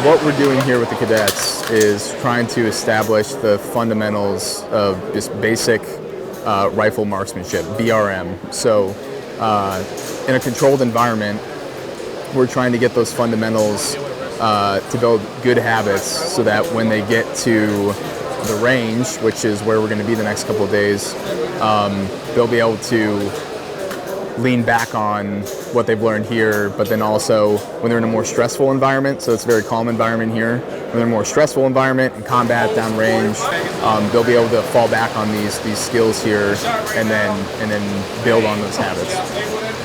what we're doing here with the cadets is trying to establish the fundamentals of just basic rifle marksmanship, BRM. So in a controlled environment, we're trying to get those fundamentals to build good habits so that when they get to the range, which is where we're going to be the next couple of days, they'll be able to lean back on what they've learned here, but then also when they're in a more stressful environment, so it's a very calm environment here, when they're in a more stressful environment in combat, downrange, they'll be able to fall back on these skills here and then build on those habits.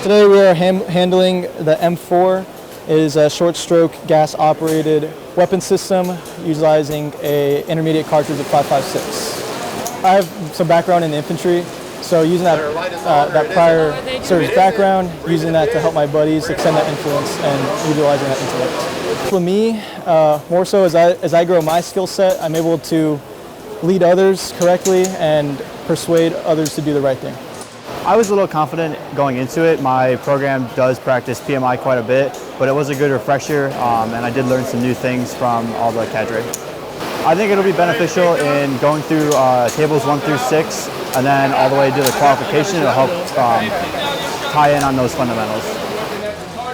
Today we are handling the M4. It is a short stroke gas operated weapon system utilizing an intermediate cartridge of 5.56. I have some background in the infantry, so using that prior service background, using that to help my buddies extend that influence and utilizing that intellect. For me, more so as I grow my skill set, I'm able to lead others correctly and persuade others to do the right thing. I was a little confident going into it. My program does practice PMI quite a bit, but it was a good refresher, and I did learn some new things from all the cadre. I think it'll be beneficial in going through tables 1 through 6, and then all the way to the qualification. It'll help tie in on those fundamentals.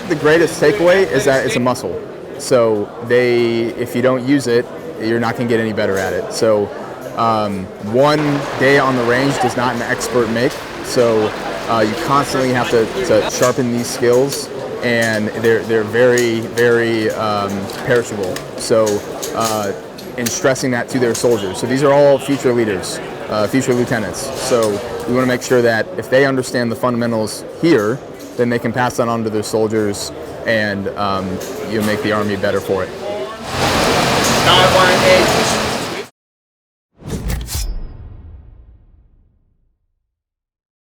The greatest takeaway is that it's a muscle. So if you don't use it, you're not going to get any better at it. So one day on the range does not an expert make. So you constantly have to sharpen these skills, and they're very, very perishable. So in stressing that to their soldiers. So these are all future leaders, future lieutenants. So we want to make sure that if they understand the fundamentals here, then they can pass that on to their soldiers and make the Army better for it.